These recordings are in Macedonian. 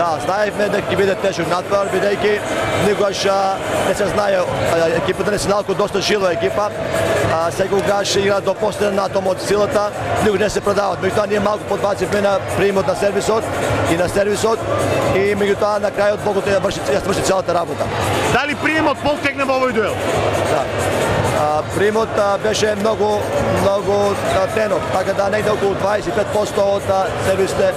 Да, знаевме дека ќе биде тежок натпревар, бидејќи никогаш не се знае, екипата на Синалко доста жила екипа, секогаш игра до последен атом од силата, никогаш не се продават. Меѓутоа ние малку подбацивме на приемот на сервисот и меѓутоа на крајот Богот ја сврши целата работа. Дали приемот помогна во овој дуел? Да. Приемот беше многу тенок, така да негде околу 25% од сервисите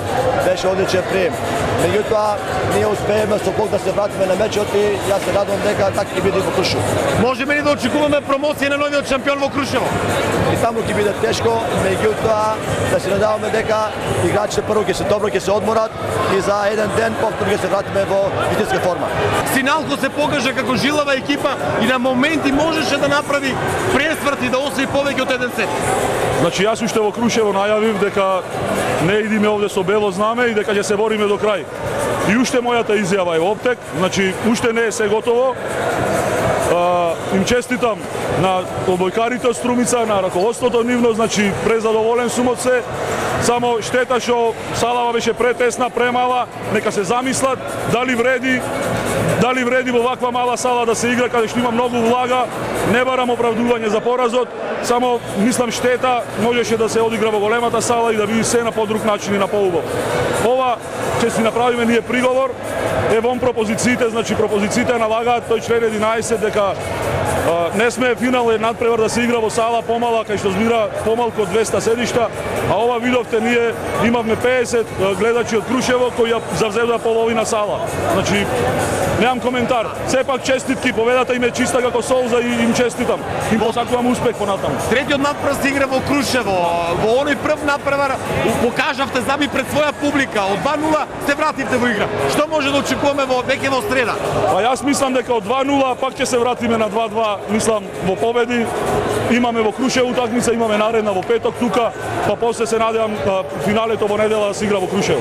беше одличен прием. Меѓутоа, ние успееме со Бог да се вратиме на мечот и јас се радувам дека така ќе биде во Крушево. Можеме ли да очекуваме промоција на новиот шампион во Крушево? И таму ќе биде тешко, меѓутоа да се надаваме дека играчите прво ќе се добро, ќе се одморат и за еден ден повторно ќе се вратиме во вистинска форма. Синалко се покажа како жилава екипа и на моменти можеше да направи пресврт и да освои повеќе од еден сет. Значи јас уште во Крушево најавив дека не идиме овде со бело знаме и дека ќе се бориме до крај. И уште мојата изјава е оптек, значи уште не е се готово. Им честитам на одбојкарите од Струмица, на раководството нивно, значи презадоволен сум од се. Само штета што салава беше претесна, премала, нека се замислат дали вреди во ваква мала сала да се игра каде што има многу влага. Не барам оправдување за поразот, само мислам штета можеше да се одигра во големата сала и да биде се на подруг начин и на поубав. Ова ќе си направиме ние приговор, е вон пропозициите, значи пропозициите налагаат тој член 11 дека не сме финален надпревар да се игра во сала помала, кај што збира помалку од 200 седишта, а ова видовте ние имавме 50 гледачи од Крушево кои ја завзеда половина сала. Значи немам коментар. Сепак честитки, победата им е чиста како солза и им честитам. Им посакувам успех понатаму. Третиот надпревар се игра во Крушево. Во оној прв надпревар покажавте заби пред своја публика. Од 2:0 се вративте во игра. Што може да очекуваме веќе во среда? Па јас мислам дека од 2:0 пак ќе се вратиме на 2:2, мислам во победи. Имаме во Крушево утакмица, имаме наредна во петок тука, па после се надевам финалето во недела да се игра во Крушево.